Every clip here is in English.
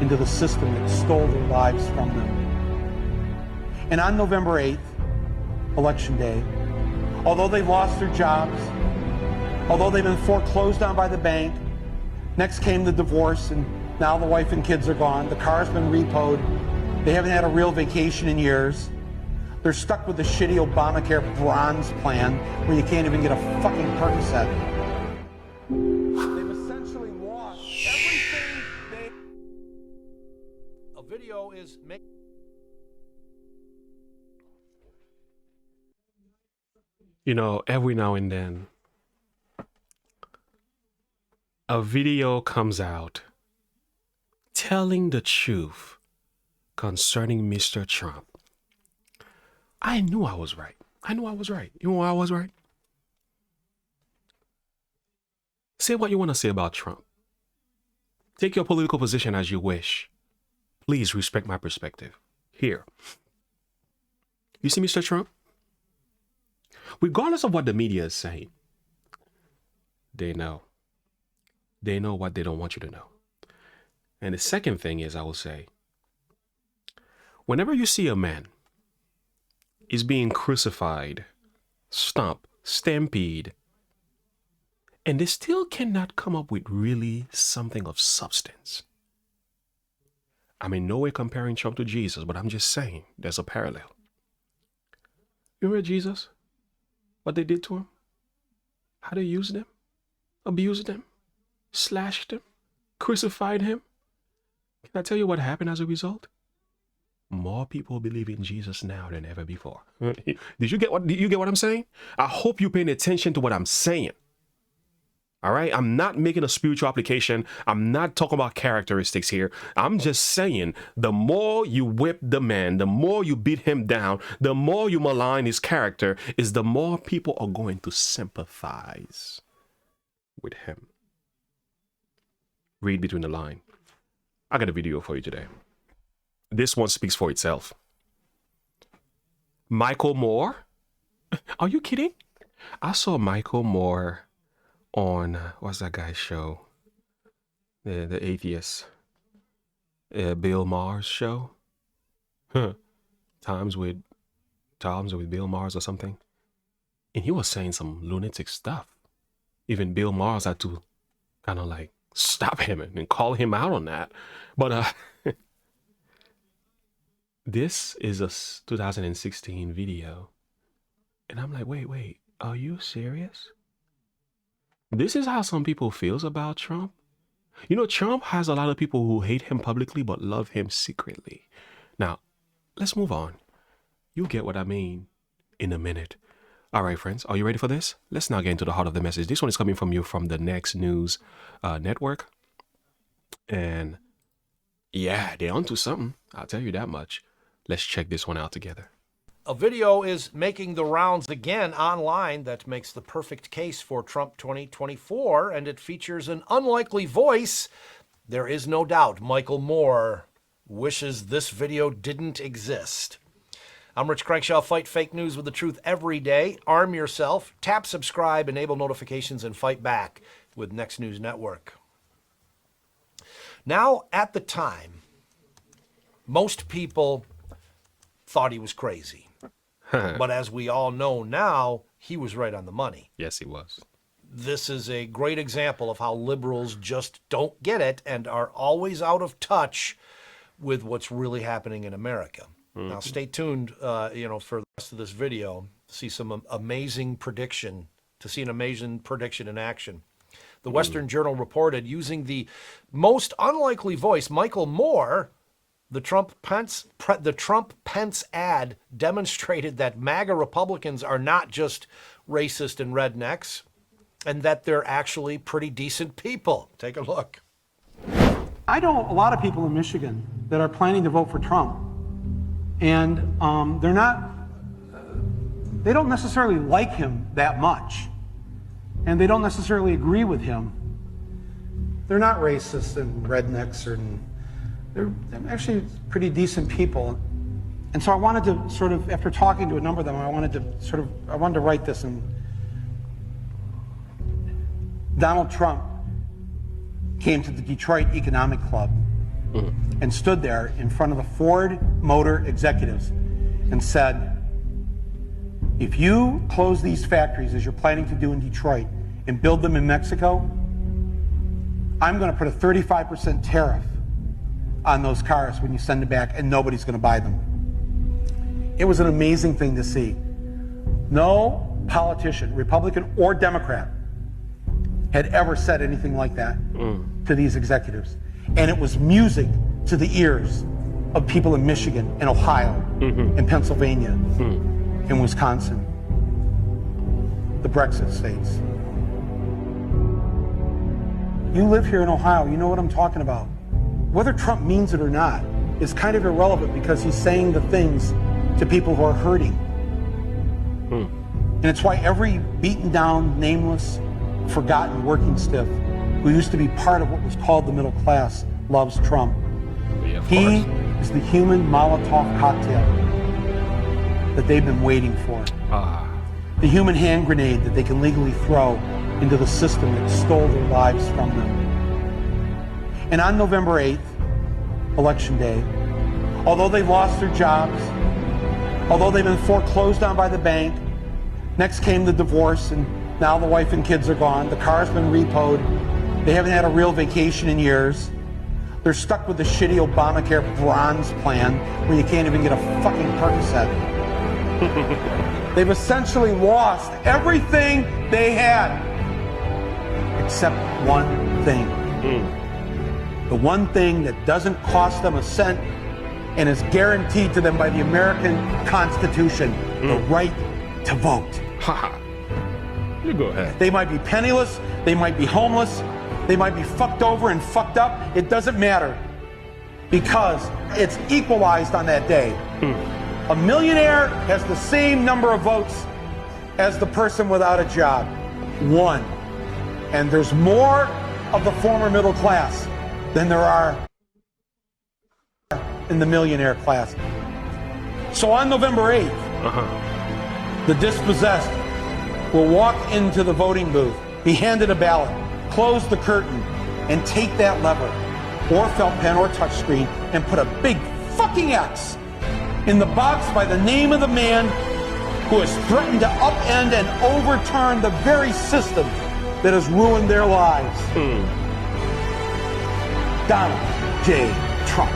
into the system that stole their lives from them. And on November 8th, Election Day, although they've lost their jobs, although they've been foreclosed on by the bank, next came the divorce, and now the wife and kids are gone. The car's been repoed. They haven't had a real vacation in years. They're stuck with the shitty Obamacare bronze plan where you can't even get a fucking Percocet. They've essentially lost everything they... A video is making... You know, every now and then, a video comes out telling the truth concerning Mr. Trump. I knew I was right. I knew I was right. You know why I was right? Say what you want to say about Trump. Take your political position as you wish. Please respect my perspective. Here. You see Mr. Trump? Regardless of what the media is saying, they know. They know what they don't want you to know. And the second thing is, I will say, whenever you see a man is being crucified, stomped, stampede, and they still cannot come up with really something of substance. I'm in no way comparing Trump to Jesus, but I'm just saying there's a parallel. You remember Jesus? What they did to him? How they used them? Abused them? Slashed him? Crucified him? Can I tell you what happened as a result? More people believe in Jesus now than ever before. Did you get what I'm saying? I hope you're paying attention to what I'm saying. All right? I'm not making a spiritual application. I'm not talking about characteristics here. I'm just saying the more you whip the man, the more you beat him down, the more you malign his character, is the more people are going to sympathize with him. Read between the lines. I got a video for you today. This one speaks for itself. Michael Moore? Are you kidding? I saw Michael Moore on, what's that guy's show? The atheist. Bill Maher's show? Times with Bill Maher or something. And he was saying some lunatic stuff. Even Bill Maher had to kind of like stop him and call him out on that. But this is a 2016 video. And I'm like, wait, are you serious? This is how some people feels about Trump? You know, Trump has a lot of people who hate him publicly but love him secretly. Now, let's move on. You'll get what I mean in a minute. All right, friends, are you ready for this? Let's now get into the heart of the message. This one is coming from you from the Next News Network. And yeah, they're onto something. I'll tell you that much. Let's check this one out together. A video is making the rounds again online that makes the perfect case for Trump 2024, and it features an unlikely voice. There is no doubt Michael Moore wishes this video didn't exist. I'm Rich Crankshaw. Fight fake news with the truth every day. Arm yourself, tap subscribe, enable notifications, and fight back with Next News Network. Now, at the time, most people thought he was crazy. But as we all know now, he was right on the money. Yes, he was. This is a great example of how liberals just don't get it and are always out of touch with what's really happening in America. Mm-hmm. Now, stay tuned, for the rest of this video to see some amazing prediction, in action. The Western Journal reported using the most unlikely voice, Michael Moore. The Trump-Pence ad demonstrated that MAGA Republicans are not just racist and rednecks, and that they're actually pretty decent people. Take a look. I know a lot of people in Michigan that are planning to vote for Trump, and they don't necessarily like him that much, and they don't necessarily agree with him. They're not racist and rednecks, they're actually pretty decent people. And so I wanted to sort of, after talking to a number of them, I wanted to write this. And Donald Trump came to the Detroit Economic Club and stood there in front of the Ford Motor executives and said, if you close these factories as you're planning to do in Detroit and build them in Mexico, I'm going to put a 35% tariff on those cars when you send them back, and nobody's going to buy them. It was an amazing thing to see. No politician, Republican or Democrat, had ever said anything like that to these executives. And it was music to the ears of people in Michigan and Ohio and Pennsylvania and Wisconsin, the Brexit states. You live here in Ohio, you know what I'm talking about. Whether Trump means it or not is kind of irrelevant, because he's saying the things to people who are hurting. And it's why every beaten down, nameless, forgotten working stiff who used to be part of what was called the middle class loves Trump. Yeah, He is the human Molotov cocktail that they've been waiting for. The human hand grenade that they can legally throw into the system that stole their lives from them. And on November 8th, Election Day, although they lost their jobs, although they've been foreclosed on by the bank, next came the divorce, and now the wife and kids are gone, the car's been repoed, they haven't had a real vacation in years, they're stuck with the shitty Obamacare bronze plan where you can't even get a fucking Percocet. They've essentially lost everything they had, except one thing. The one thing that doesn't cost them a cent and is guaranteed to them by the American Constitution, the right to vote. You go ahead. They might be penniless, they might be homeless, they might be fucked over and fucked up. It doesn't matter, because it's equalized on that day. A millionaire has the same number of votes as the person without a job. One. And there's more of the former middle class than there are in the millionaire class. So on November 8th, the dispossessed will walk into the voting booth, be handed a ballot, close the curtain, and take that lever, or felt pen or touchscreen, and put a big fucking X in the box by the name of the man who has threatened to upend and overturn the very system that has ruined their lives. Donald J. Trump.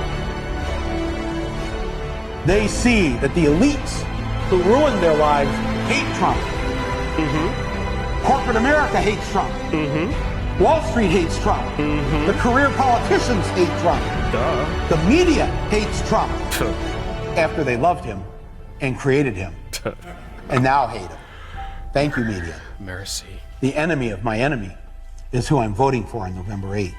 They see that the elites who ruined their lives hate Trump. Corporate America hates Trump. Wall Street hates Trump. The career politicians hate Trump. The media hates Trump. After they loved him and created him, and now hate him. Thank you, media. Mercy. The enemy of my enemy is who I'm voting for on November 8th.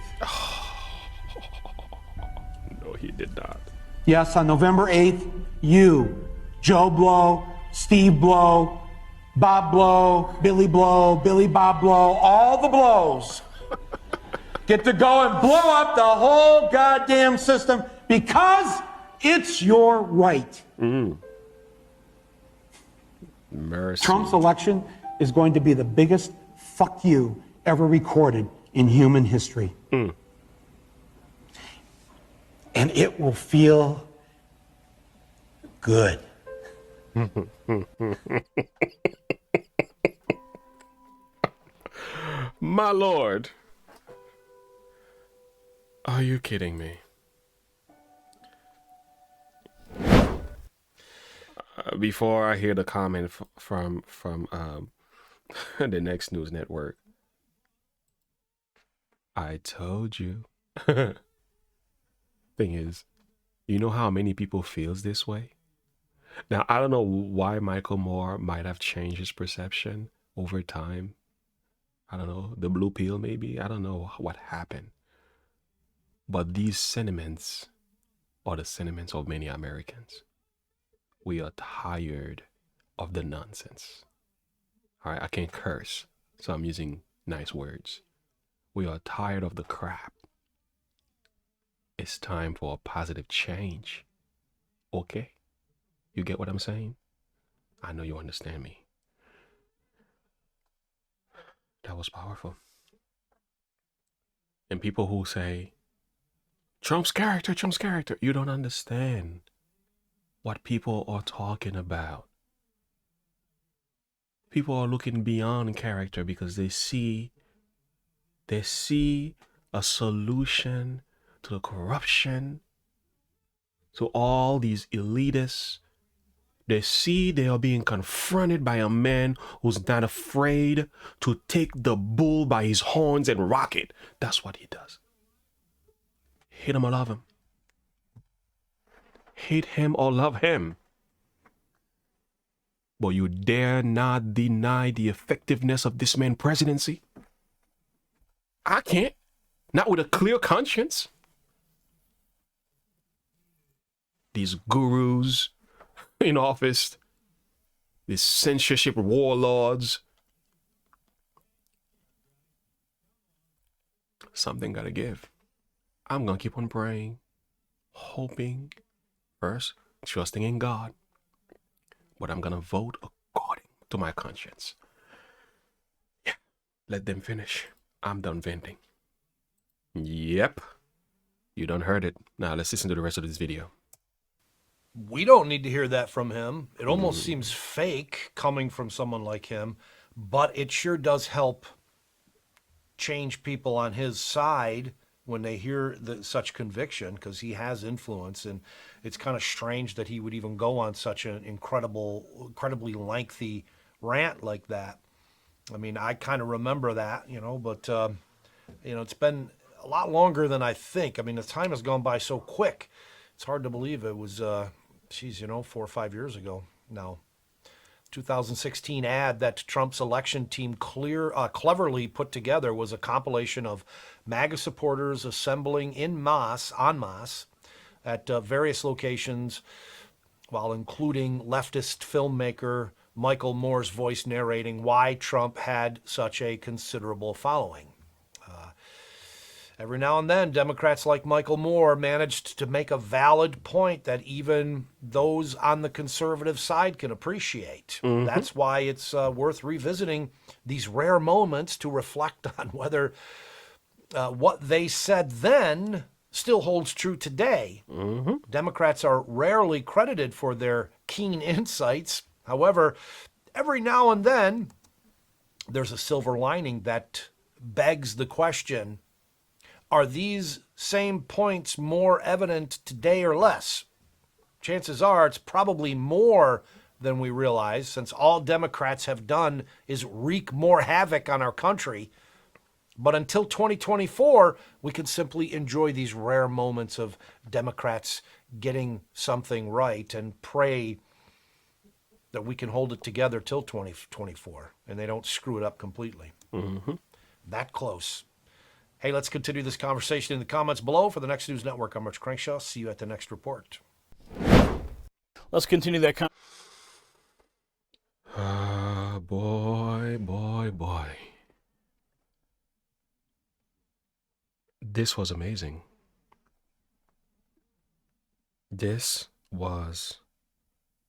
No, he did not. Yes, on November 8th, you, Joe Blow, Steve Blow, Bob Blow, Billy Bob Blow, all the blows get to go and blow up the whole goddamn system, because it's your right. Mercy. Trump's election is going to be the biggest fuck you ever recorded in human history. And it will feel good. My lord. Are you kidding me? Before I hear the comment from the Next News Network, I told you. Thing is, you know how many people feels this way? Now, I don't know why Michael Moore might have changed his perception over time. I don't know, the blue pill maybe. I don't know what happened. But these sentiments are the sentiments of many Americans. We are tired of the nonsense. All right, I can't curse, so I'm using nice words. We are tired of the crap. It's time for a positive change. Okay? You get what I'm saying? I know you understand me. That was powerful. And people who say Trump's character, Trump's character. You don't understand what people are talking about. People are looking beyond character because they see a solution to the corruption, to all these elitists. They see they are being confronted by a man who's not afraid to take the bull by his horns and rock it. That's what he does. Hate him or love him. Hate him or love him. But you dare not deny the effectiveness of this man's presidency? I can't. Not with a clear conscience. These gurus in office, these censorship warlords. Something gotta give. I'm gonna keep on praying, hoping, first, trusting in God. But I'm gonna vote according to my conscience. Yeah, let them finish. I'm done venting. Yep. You done heard it. Now let's listen to the rest of this video. We don't need to hear that from him. It almost seems fake coming from someone like him, but it sure does help change people on his side when they hear such conviction, because he has influence, and it's kind of strange that he would even go on such an incredibly lengthy rant like that. I mean, I kind of remember that, but it's been a lot longer than I think. I mean, the time has gone by so quick. It's hard to believe it was, 4 or 5 years ago now. 2016 ad that Trump's election team cleverly put together was a compilation of MAGA supporters assembling en masse at various locations, while including leftist filmmaker Michael Moore's voice narrating why Trump had such a considerable following. Every now and then, Democrats like Michael Moore managed to make a valid point that even those on the conservative side can appreciate. Mm-hmm. That's why it's worth revisiting these rare moments to reflect on whether what they said then still holds true today. Mm-hmm. Democrats are rarely credited for their keen insights. However, every now and then, there's a silver lining that begs the question, are these same points more evident today or less? Chances are it's probably more than we realize, since all Democrats have done is wreak more havoc on our country. But until 2024, we can simply enjoy these rare moments of Democrats getting something right and pray that we can hold it together till 2024 and they don't screw it up completely. Mm-hmm. That close. Hey, let's continue this conversation in the comments below. For the Next News Network, I'm Rich Crankshaw. See you at the next report. Let's continue that Boy. This was amazing. This was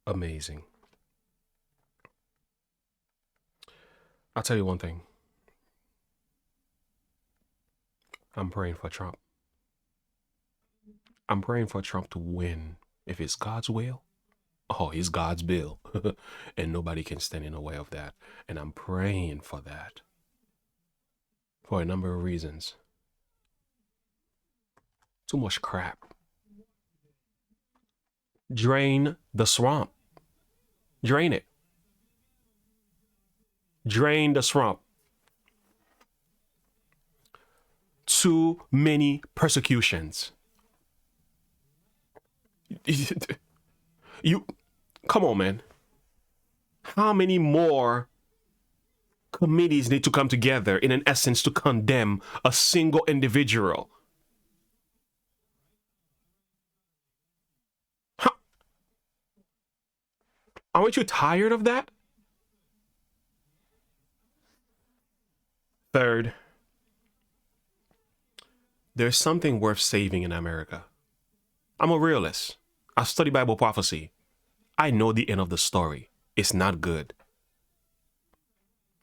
amazing. I'll tell you one thing. I'm praying for Trump. I'm praying for Trump to win. If it's God's will, it's God's bill. And nobody can stand in the way of that. And I'm praying for that. For a number of reasons. Too much crap. Drain the swamp. Drain it. Drain the swamp. Too many persecutions. Come on, man. How many more committees need to come together in an essence to condemn a single individual? Aren't you tired of that? Third, there's something worth saving in America. I'm a realist. I study Bible prophecy. I know the end of the story. It's not good.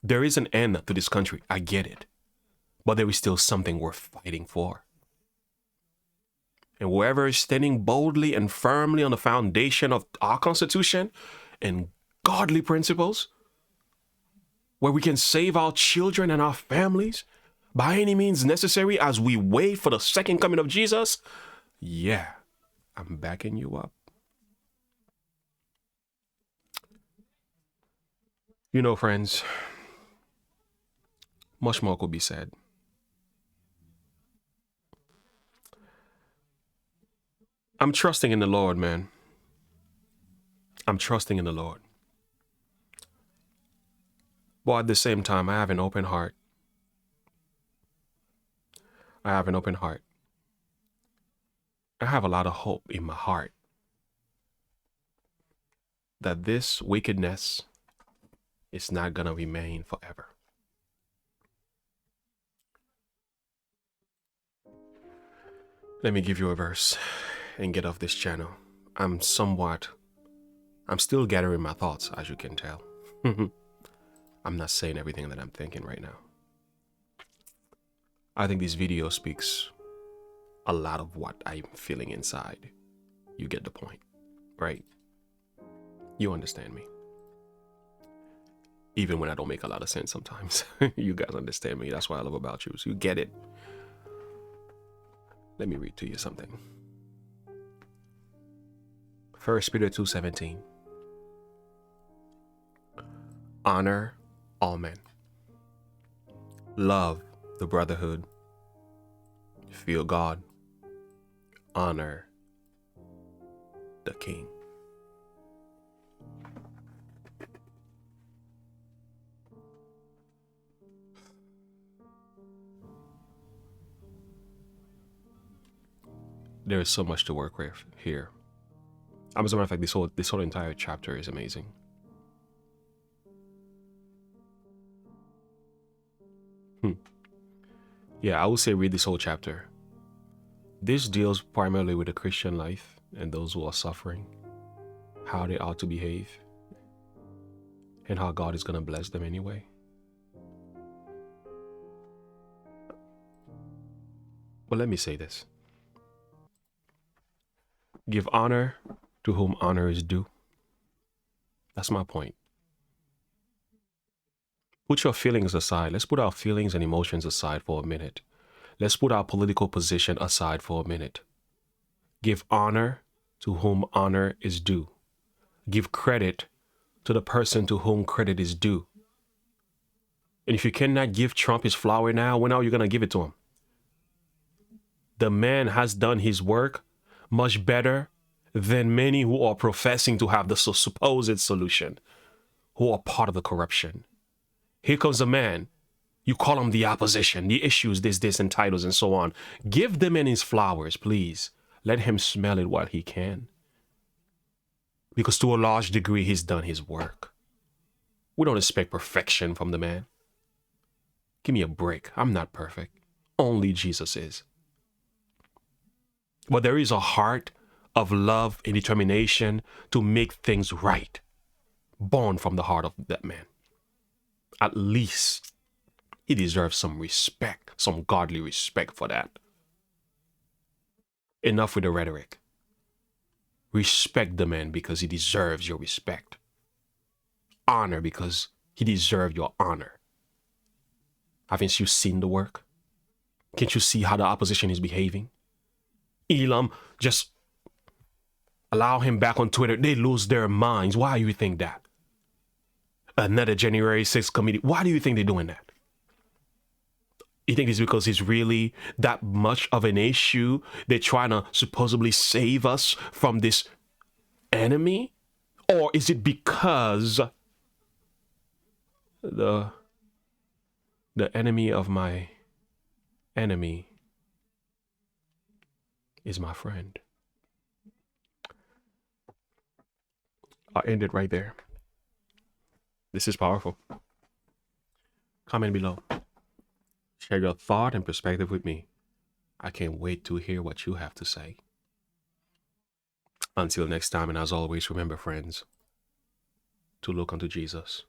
There is an end to this country. I get it. But there is still something worth fighting for. And whoever is standing boldly and firmly on the foundation of our Constitution and godly principles, where we can save our children and our families by any means necessary as we wait for the second coming of Jesus, yeah, I'm backing you up. You know, friends, much more could be said. I'm trusting in the Lord, man. I'm trusting in the Lord. But at the same time, I have an open heart. I have an open heart. I have a lot of hope in my heart that this wickedness is not going to remain forever. Let me give you a verse and get off this channel. I'm still gathering my thoughts, as you can tell. I'm not saying everything that I'm thinking right now. I think this video speaks a lot of what I'm feeling inside. You get the point, right? You understand me. Even when I don't make a lot of sense sometimes. You guys understand me. That's what I love about you. So you get it. Let me read to you something. 1 Peter 2:17. Honor all men. Love the brotherhood. Fear God. Honor the king. There is so much to work with here. As a matter of fact, this whole entire chapter is amazing. Yeah, I would say read this whole chapter. This deals primarily with the Christian life and those who are suffering, how they ought to behave, and how God is going to bless them anyway. But let me say this. Give honor to whom honor is due. That's my point. Put your feelings aside. Let's put our feelings and emotions aside for a minute. Let's put our political position aside for a minute. Give honor to whom honor is due. Give credit to the person to whom credit is due. And if you cannot give Trump his flower now, when are you going to give it to him? The man has done his work much better than many who are professing to have the supposed solution, who are part of the corruption. Here comes a man. You call him the opposition, the issues, this, and titles, and so on. Give the man his flowers, please. Let him smell it while he can. Because to a large degree, he's done his work. We don't expect perfection from the man. Give me a break. I'm not perfect. Only Jesus is. But there is a heart of love and determination to make things right, born from the heart of that man. At least he deserves some respect, some godly respect for that. Enough with the rhetoric. Respect the man because he deserves your respect. Honor because he deserves your honor. Haven't you seen the work? Can't you see how the opposition is behaving? Elam, just allow him back on Twitter. They lose their minds. Why do you think that? Another January 6th committee. Why do you think they're doing that? You think it's because it's really that much of an issue? They're trying to supposedly save us from this enemy? Or is it because the enemy of my enemy is my friend? I'll end it right there. This is powerful. Comment below. Share your thought and perspective with me. I can't wait to hear what you have to say. Until next time, and as always, remember, friends, to look unto Jesus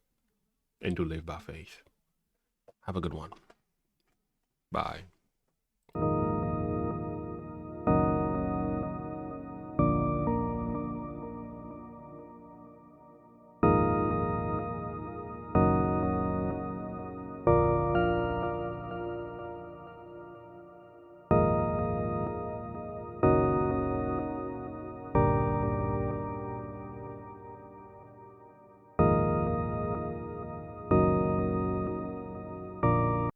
and to live by faith. Have a good one. Bye.